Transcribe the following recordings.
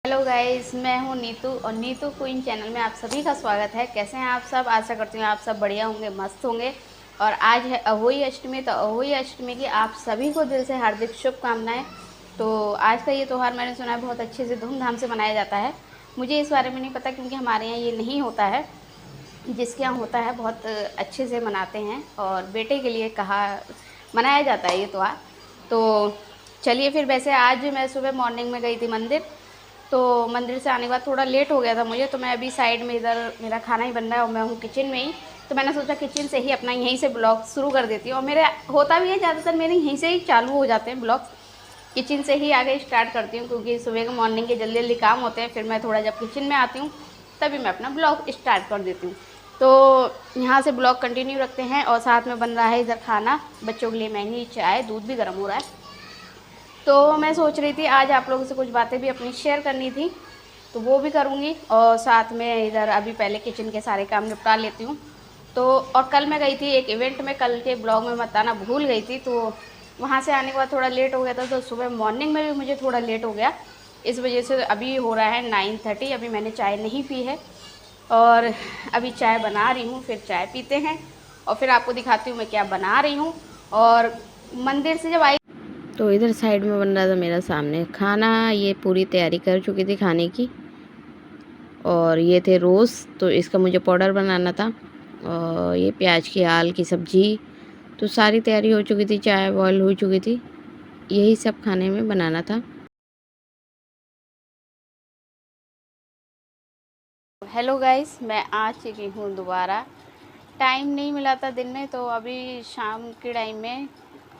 Hello guys, मैं हूँ नीतू और नीतू क्वीन चैनल में आप सभी का स्वागत है। कैसे हैं आप सब? आशा करती हूँ आप सब बढ़िया होंगे, मस्त होंगे। और आज है अहोई अष्टमी, तो अहोई अष्टमी की आप सभी को दिल से हार्दिक शुभकामनाएं। तो आज का ये त्यौहार मैंने सुना है बहुत अच्छे से धूमधाम से मनाया जाता है। मुझे इस बारे में नहीं पता क्योंकि हमारे यहाँ ये नहीं होता है। जिसके यहाँ होता है बहुत अच्छे से मनाते हैं और बेटे के लिए कहा मनाया जाता है ये त्यौहार। तो चलिए फिर, वैसे आज मैं सुबह मॉर्निंग में गई थी मंदिर। तो मंदिर से आने के बाद थोड़ा लेट हो गया था मुझे, तो मैं अभी साइड में इधर मेरा खाना ही बन रहा है और मैं हूँ किचन में ही। तो मैंने सोचा किचन से ही अपना यहीं से ब्लॉग शुरू कर देती हूँ। और मेरे होता भी है, ज़्यादातर मेरे यहीं से ही चालू हो जाते हैं ब्लॉग्स। किचन से ही आगे स्टार्ट करती हूँ क्योंकि सुबह के मॉर्निंग के जल्दी जल्दी काम होते हैं। फिर मैं थोड़ा जब किचन में आती हूँ तभी मैं अपना ब्लॉग स्टार्ट कर देती हूँ। तो यहाँ से ब्लॉग कंटिन्यू रखते हैं और साथ में बन रहा है इधर खाना। बच्चों के लिए मैंगी चाय, दूध भी गर्म हो रहा है। तो मैं सोच रही थी आज आप लोगों से कुछ बातें भी अपनी शेयर करनी थी, तो वो भी करूँगी। और साथ में इधर अभी पहले किचन के सारे काम निपटा लेती हूँ। तो और कल मैं गई थी एक इवेंट में, कल के ब्लॉग में बताना भूल गई थी। तो वहाँ से आने के बाद थोड़ा लेट हो गया था, तो सुबह मॉर्निंग में भी मुझे थोड़ा लेट हो गया। इस वजह से अभी हो रहा है 9:30। अभी मैंने चाय नहीं पी है और अभी चाय बना रही हूँ, फिर चाय पीते हैं और फिर आपको दिखाती हूँ मैं क्या बना रही हूँ। और मंदिर से जब आई तो इधर साइड में बन रहा था मेरा सामने खाना। ये पूरी तैयारी कर चुकी थी खाने की। और ये थे रोज़, तो इसका मुझे पाउडर बनाना था। और ये प्याज की आल की सब्ज़ी, तो सारी तैयारी हो चुकी थी, चाय बॉयल हो चुकी थी। यही सब खाने में बनाना था। हेलो गाइस, मैं आ चुकी हूँ दोबारा। टाइम नहीं मिला था दिन में, तो अभी शाम के टाइम में।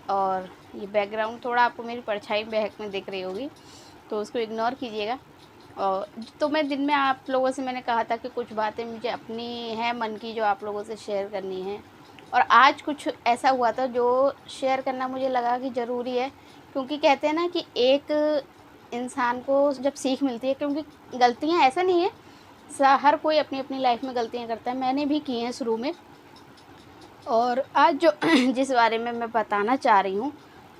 और ये बैकग्राउंड थोड़ा आपको मेरी परछाई बहक में दिख रही होगी, तो उसको इग्नोर कीजिएगा। और तो मैं दिन में आप लोगों से मैंने कहा था कि कुछ बातें मुझे अपनी हैं मन की जो आप लोगों से शेयर करनी है। और आज कुछ ऐसा हुआ था जो शेयर करना मुझे लगा कि ज़रूरी है। क्योंकि कहते हैं ना कि एक इंसान को जब सीख मिलती है, क्योंकि गलतियाँ ऐसा नहीं है, हर कोई अपनी अपनी लाइफ में गलतियाँ करता है। मैंने भी की हैं शुरू में। और आज जो जिस बारे में मैं बताना चाह रही हूँ,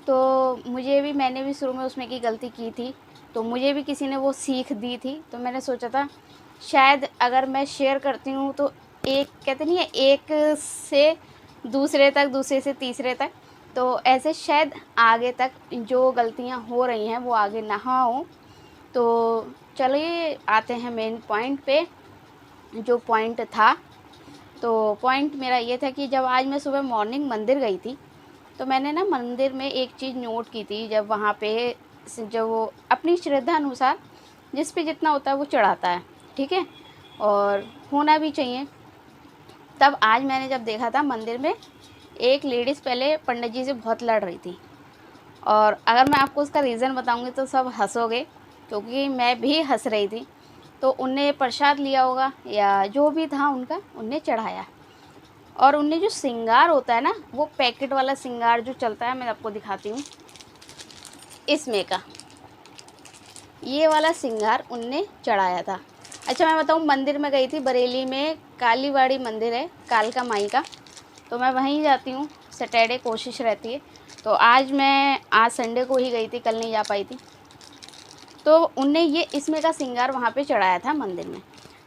तो मैंने भी शुरू में उसमें की गलती की थी। तो मुझे भी किसी ने वो सीख दी थी, तो मैंने सोचा था शायद अगर मैं शेयर करती हूँ तो एक कहते नहीं है, एक से दूसरे तक, दूसरे से तीसरे तक, तो ऐसे शायद आगे तक जो गलतियाँ हो रही हैं वो आगे ना हो। तो चलिए आते हैं मेन पॉइंट पे। जो पॉइंट था, तो पॉइंट मेरा ये था कि जब आज मैं सुबह मॉर्निंग मंदिर गई थी, तो मैंने ना मंदिर में एक चीज़ नोट की थी। जब वहाँ पे जो वो अपनी श्रद्धा अनुसार जिस पे जितना होता है वो चढ़ाता है, ठीक है, और होना भी चाहिए। तब आज मैंने जब देखा था मंदिर में एक लेडीज़ पहले पंडित जी से बहुत लड़ रही थी। और अगर मैं आपको उसका रीज़न बताऊंगी तो सब हंसोगे, क्योंकि मैं भी हंस रही थी। तो उनने प्रसाद लिया होगा या जो भी था उनका, उनने चढ़ाया। और उनने जो श्रृंगार होता है ना, वो पैकेट वाला श्रृंगार जो चलता है, मैं आपको दिखाती हूँ, इसमें का ये वाला श्रृंगार उनने चढ़ाया था। अच्छा मैं बताऊँ, मंदिर में गई थी बरेली में, कालीवाड़ी मंदिर है कालका माई का, तो मैं वहीं जाती हूँ सैटरडे, कोशिश रहती है। तो आज संडे को ही गई थी, कल नहीं जा पाई थी। तो उनने ये इसमें का श्रृंगार वहाँ पे चढ़ाया था मंदिर में।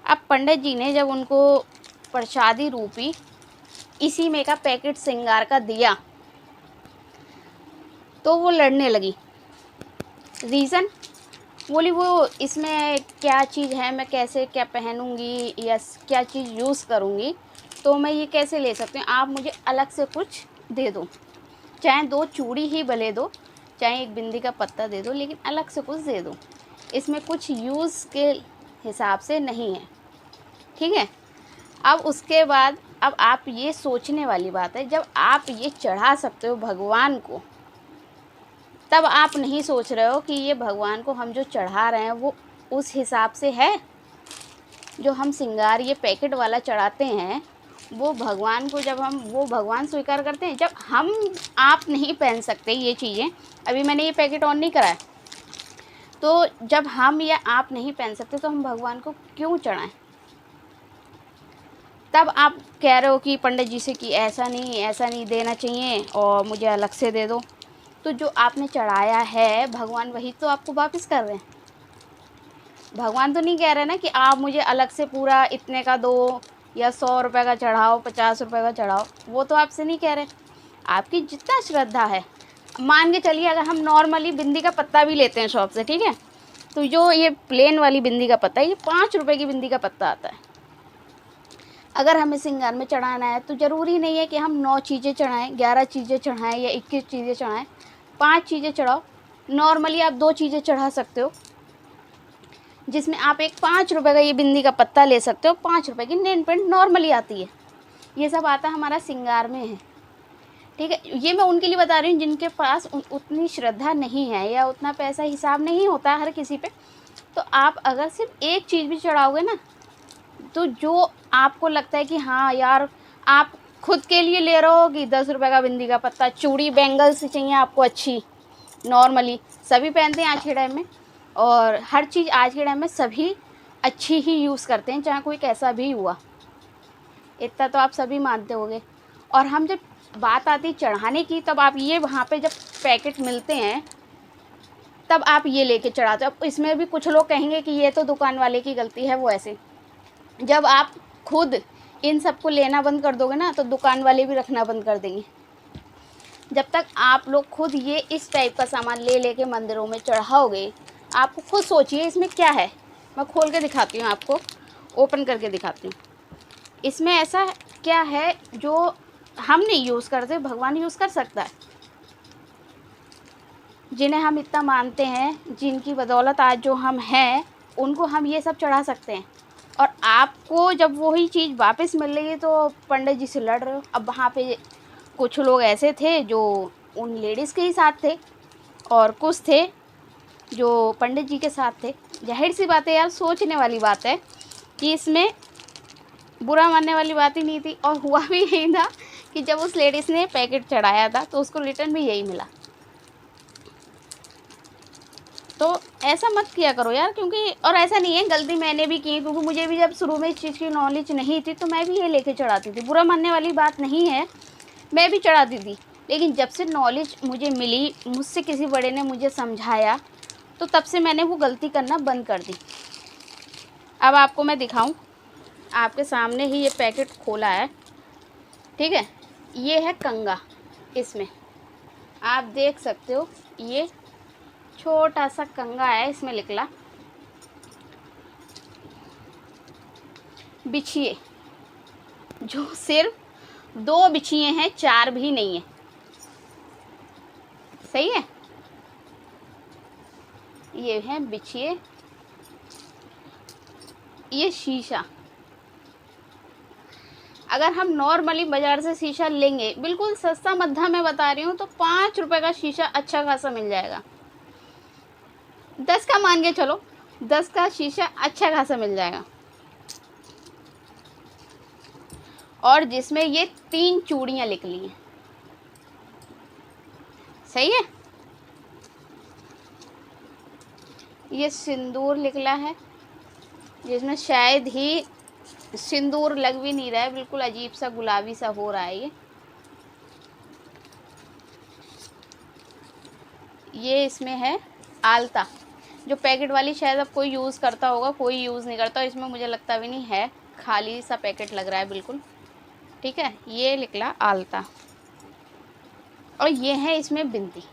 अब पंडित जी ने जब उनको प्रसादी रूपी इसी में का पैकेट श्रृंगार का दिया, तो वो लड़ने लगी। रीज़न बोली, वो इसमें क्या चीज़ है, मैं कैसे क्या पहनूंगी या क्या चीज़ यूज़ करूंगी, तो मैं ये कैसे ले सकती हूँ, आप मुझे अलग से कुछ दे दो। चाहे 2 चूड़ी ही भले दो, चाहे एक बिंदी का पत्ता दे दो, लेकिन अलग से कुछ दे दो। इसमें कुछ यूज़ के हिसाब से नहीं है, ठीक है। अब उसके बाद अब आप ये सोचने वाली बात है, जब आप ये चढ़ा सकते हो भगवान को, तब आप नहीं सोच रहे हो कि ये भगवान को हम जो चढ़ा रहे हैं वो उस हिसाब से है। जो हम श्रृंगार ये पैकेट वाला चढ़ाते हैं, वो भगवान को जब हम वो भगवान स्वीकार करते हैं। जब हम आप नहीं पहन सकते ये चीज़ें, अभी मैंने ये पैकेट ऑन नहीं करा है, तो जब हम या आप नहीं पहन सकते तो हम भगवान को क्यों चढ़ाएं। तब आप कह रहे हो कि पंडित जी से कि ऐसा नहीं देना चाहिए और मुझे अलग से दे दो। तो जो आपने चढ़ाया है भगवान वही तो आपको वापस कर रहे हैं। भगवान तो नहीं कह रहे ना कि आप मुझे अलग से पूरा इतने का दो या 100 रुपये का चढ़ाओ, 50 रुपये का चढ़ाओ, वो तो आपसे नहीं कह रहे। आपकी जितना श्रद्धा है, मान के चलिए अगर हम नॉर्मली बिंदी का पत्ता भी लेते हैं शॉप से, ठीक है, तो जो ये प्लेन वाली बिंदी का पत्ता है, ये 5 रुपये की बिंदी का पत्ता आता है। अगर हमें श्रृंगार में चढ़ाना है तो ज़रूरी नहीं है कि हम 9 चीज़ें चढ़ाएँ, 11 चीज़ें चढ़ाएँ या 21 चीज़ें चढ़ाएँ। 5 चीज़ें चढ़ाओ। नॉर्मली आप 2 चीज़ें चढ़ा सकते हो, जिसमें आप एक 5 रुपये का ये बिंदी का पत्ता ले सकते हो। 5 रुपये की नेल पेंट नॉर्मली आती है। ये सब आता हमारा श्रृंगार में है, ठीक है। ये मैं उनके लिए बता रही हूँ जिनके पास उतनी श्रद्धा नहीं है या उतना पैसा हिसाब नहीं होता हर किसी पे। तो आप अगर सिर्फ एक चीज़ भी चढ़ाओगे ना, तो जो आपको लगता है कि हाँ यार, आप खुद के लिए ले रहे हो कि 10 रुपये का बिंदी का पत्ता, चूड़ी बैंगल्स चाहिए आपको अच्छी, नॉर्मली सभी पहनते हैं आज के टाइम में, और हर चीज़ आज के टाइम में सभी अच्छी ही यूज़ करते हैं, चाहे कोई कैसा भी हुआ, इतना तो आप सभी मानते होंगे। और हम जब बात आती चढ़ाने की, तब आप ये वहाँ पे जब पैकेट मिलते हैं तब आप ये लेके चढ़ाते हो। अब इसमें भी कुछ लोग कहेंगे कि ये तो दुकान वाले की गलती है, वो ऐसे। जब आप खुद इन सबको लेना बंद कर दोगे ना, तो दुकान वाले भी रखना बंद कर देंगे। जब तक आप लोग खुद ये इस टाइप का सामान ले लेके मंदिरों में चढ़ाओगे, आपको खुद सोचिए इसमें क्या है। मैं खोल के दिखाती हूँ आपको, ओपन करके दिखाती हूँ। इसमें ऐसा क्या है जो हम नहीं यूज़ करते, भगवान यूज़ कर सकता है। जिन्हें हम इतना मानते हैं, जिनकी बदौलत आज जो हम हैं, उनको हम ये सब चढ़ा सकते हैं। और आपको जब वही चीज़ वापस मिल रही है तो पंडित जी से लड़ रहे हो। अब वहाँ पे कुछ लोग ऐसे थे जो उन लेडीज़ के ही साथ थे, और कुछ थे जो पंडित जी के साथ थे। जाहिर सी बात है यार, सोचने वाली बात है कि इसमें बुरा मानने वाली बात ही नहीं थी। और हुआ भी यही था कि जब उस लेडीज़ ने पैकेट चढ़ाया था तो उसको रिटर्न भी यही मिला। तो ऐसा मत किया करो यार, क्योंकि और ऐसा नहीं है गलती मैंने भी की, क्योंकि मुझे भी जब शुरू में इस चीज़ की नॉलेज नहीं थी तो मैं भी ये लेके चढ़ाती थी। बुरा मानने वाली बात नहीं है, मैं भी चढ़ाती थी। लेकिन जब से नॉलेज मुझे मिली, मुझसे किसी बड़े ने मुझे समझाया, तो तब से मैंने वो गलती करना बंद कर दी। अब आपको मैं दिखाऊं, आपके सामने ही ये पैकेट खोला है, ठीक है। ये है कंगा, इसमें आप देख सकते हो ये छोटा सा कंगा है, इसमें निकला बिछिए, जो सिर्फ 2 बिछिए हैं, 4 भी नहीं है, सही है। ये है बिछिए, ये शीशा। अगर हम नॉर्मली बाज़ार से शीशा लेंगे, बिल्कुल सस्ता मध्धा मैं बता रही हूँ, तो 5 रुपए का शीशा अच्छा खासा मिल जाएगा। 10 का मान के चलो, 10 का शीशा अच्छा खासा मिल जाएगा। और जिसमें ये 3 चूड़ियाँ निकली हैं, सही है। ये सिंदूर निकला है, जिसमें शायद ही सिंदूर लग भी नहीं रहा है, बिल्कुल अजीब सा गुलाबी सा हो रहा है ये इसमें है आलता, जो पैकेट वाली शायद अब कोई यूज़ करता होगा, कोई यूज़ नहीं करता। इसमें मुझे लगता भी नहीं है, खाली सा पैकेट लग रहा है बिल्कुल, ठीक है। ये निकला आलता, और ये है इसमें बिंदी।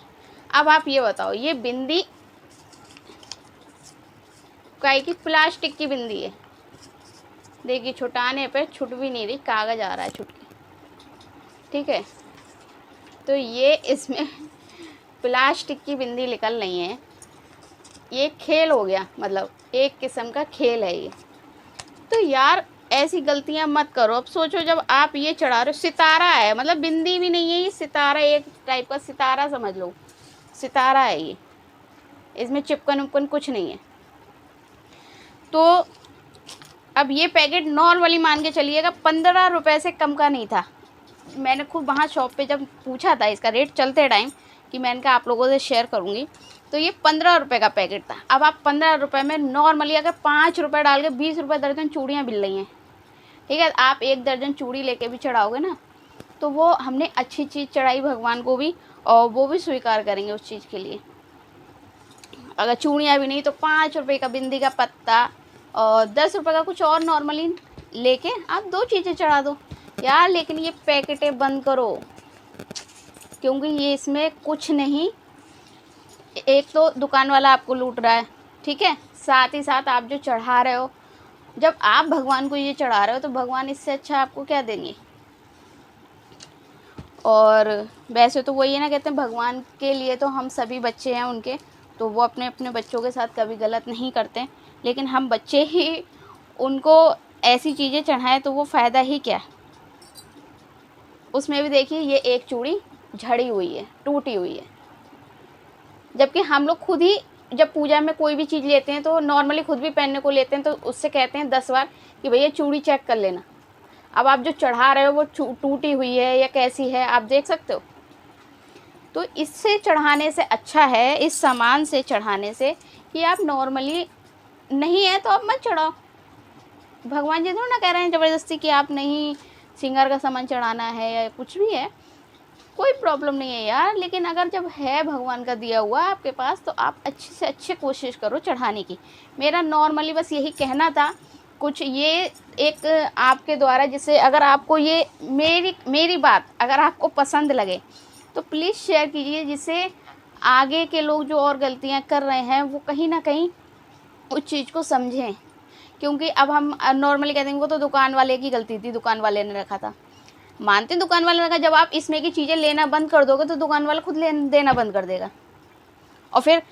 अब आप ये बताओ, ये बिंदी काहे की, प्लास्टिक की बिंदी है। देखिए छुटाने पे छुट भी नहीं रही, कागज़ आ रहा है छुट के, ठीक है। तो ये इसमें प्लास्टिक की बिंदी निकल रही है। ये खेल हो गया, मतलब एक किस्म का खेल है ये। तो यार ऐसी गलतियां मत करो। अब सोचो, जब आप ये चढ़ा रहे हो, सितारा है, मतलब बिंदी भी नहीं है ये, सितारा, एक टाइप का सितारा समझ लो, सितारा है ये, इसमें चिपकन उपकन कुछ नहीं है। तो अब ये पैकेट नॉर्मली मान के चलिएगा 15 रुपये से कम का नहीं था। मैंने खुद वहाँ शॉप पे जब पूछा था इसका रेट चलते टाइम, कि मैंने कहा आप लोगों से शेयर करूँगी, तो ये 15 रुपये का पैकेट था। अब आप 15 रुपये में नॉर्मली अगर 5 रुपये डाल के 20 रुपये दर्जन चूड़ियाँ मिल रही हैं, ठीक है। आप 1 दर्जन चूड़ी लेके भी चढ़ाओगे ना, तो वो हमने अच्छी चीज़ चढ़ाई भगवान को भी, और वो भी स्वीकार करेंगे उस चीज़ के लिए। अगर चूड़ियाँ भी नहीं तो 5 रुपए का बिंदी का पत्ता और 10 रुपए का कुछ और नॉर्मली लेके आप 2 चीज़ें चढ़ा दो यार। लेकिन ये पैकेटें बंद करो, क्योंकि ये इसमें कुछ नहीं, एक तो दुकान वाला आपको लूट रहा है, ठीक है, साथ ही साथ आप जो चढ़ा रहे हो, जब आप भगवान को ये चढ़ा रहे हो तो भगवान इससे अच्छा आपको क्या देंगे। और वैसे तो वही है ना, कहते हैं भगवान के लिए तो हम सभी बच्चे हैं उनके, तो वो अपने अपने बच्चों के साथ कभी गलत नहीं करते, लेकिन हम बच्चे ही उनको ऐसी चीज़ें चढ़ाएं तो वो फ़ायदा ही क्या। उसमें भी देखिए ये एक चूड़ी झड़ी हुई है, टूटी हुई है, जबकि हम लोग खुद ही जब पूजा में कोई भी चीज़ लेते हैं तो नॉर्मली खुद भी पहनने को लेते हैं तो उससे कहते हैं 10 बार कि भैया चूड़ी चेक कर लेना। अब आप जो चढ़ा रहे हो वो टूटी हुई है या कैसी है आप देख सकते हो। तो इससे चढ़ाने से अच्छा है, इस सामान से चढ़ाने से, कि आप नॉर्मली नहीं है तो आप मत चढ़ाओ। भगवान जी थोड़ा ना कह रहे हैं ज़बरदस्ती कि आप नहीं श्रृंगार का सामान चढ़ाना है या कुछ भी है, कोई प्रॉब्लम नहीं है यार। लेकिन अगर जब है भगवान का दिया हुआ आपके पास तो आप अच्छी से अच्छी कोशिश करो चढ़ाने की। मेरा नॉर्मली बस यही कहना था, कुछ ये एक आपके द्वारा, जिससे अगर आपको ये मेरी बात अगर आपको पसंद लगे तो प्लीज़ शेयर कीजिए, जिससे आगे के लोग जो और गलतियां कर रहे हैं वो कहीं ना कहीं उस चीज़ को समझें। क्योंकि अब हम नॉर्मली कहते हैं वो तो दुकान वाले की गलती थी, दुकान वाले ने रखा था, मानते हैं दुकान वाले ने रखा। जब आप इसमें की चीज़ें लेना बंद कर दोगे तो दुकान वाला खुद देना बंद कर देगा। और फिर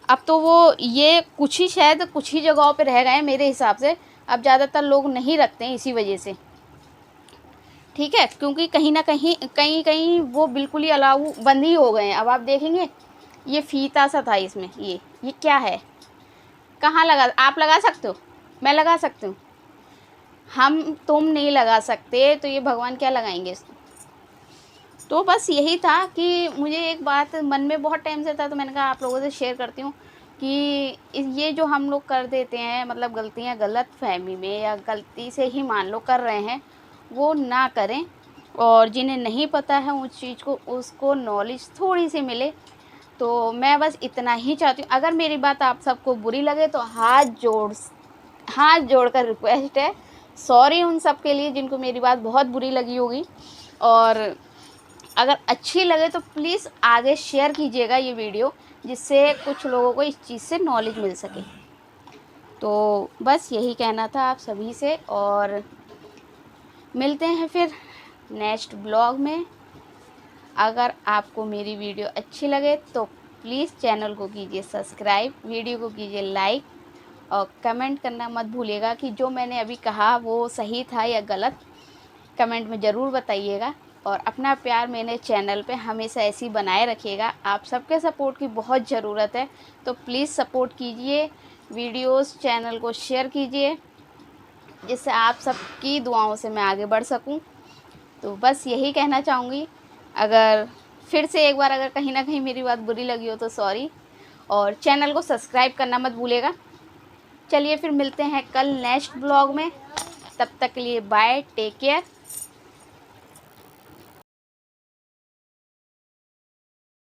अब तो वो ये कुछ ही शायद कुछ ही जगहों पे रह गए हैं मेरे हिसाब से, अब ज़्यादातर लोग नहीं रखते हैं इसी वजह से, ठीक है, क्योंकि कहीं ना कहीं कहीं वो बिल्कुल ही अलाउ बंद ही हो गए हैं। अब आप देखेंगे ये फीता सा था इसमें, ये क्या है, कहाँ लगा, आप लगा सकते हो, मैं लगा सकती हूँ, हम तुम नहीं लगा सकते तो ये भगवान क्या लगाएंगे इसको। तो बस यही था कि मुझे एक बात मन में बहुत टाइम से था, तो मैंने कहा आप लोगों से शेयर करती हूँ कि ये जो हम लोग कर देते हैं, मतलब गलतियाँ गलत फहमी में या गलती से ही मान लो कर रहे हैं, वो ना करें। और जिन्हें नहीं पता है उस चीज़ को, उसको नॉलेज थोड़ी सी मिले। तो मैं बस इतना ही चाहती हूँ। अगर मेरी बात आप सबको बुरी लगे तो हाथ जोड़कर रिक्वेस्ट है, सॉरी उन सब के लिए जिनको मेरी बात बहुत बुरी लगी होगी। और अगर अच्छी लगे तो प्लीज़ आगे शेयर कीजिएगा ये वीडियो, जिससे कुछ लोगों को इस चीज़ से नॉलेज मिल सके। तो बस यही कहना था आप सभी से, और मिलते हैं फिर नेक्स्ट ब्लॉग में। अगर आपको मेरी वीडियो अच्छी लगे तो प्लीज़ चैनल को कीजिए सब्सक्राइब, वीडियो को कीजिए लाइक, और कमेंट करना मत भूलिएगा कि जो मैंने अभी कहा वो सही था या गलत, कमेंट में ज़रूर बताइएगा। और अपना प्यार मेरे चैनल पे हमेशा ऐसी बनाए रखिएगा। आप सबके सपोर्ट की बहुत ज़रूरत है, तो प्लीज़ सपोर्ट कीजिए, वीडियोस चैनल को शेयर कीजिए, जिससे आप सबकी दुआओं से मैं आगे बढ़ सकूं। तो बस यही कहना चाहूँगी। अगर फिर से एक बार अगर कहीं ना कहीं मेरी बात बुरी लगी हो तो सॉरी, और चैनल को सब्सक्राइब करना मत भूलिएगा। चलिए फिर मिलते हैं कल नेक्स्ट ब्लॉग में, तब तक के लिए बाय, टेक केयर।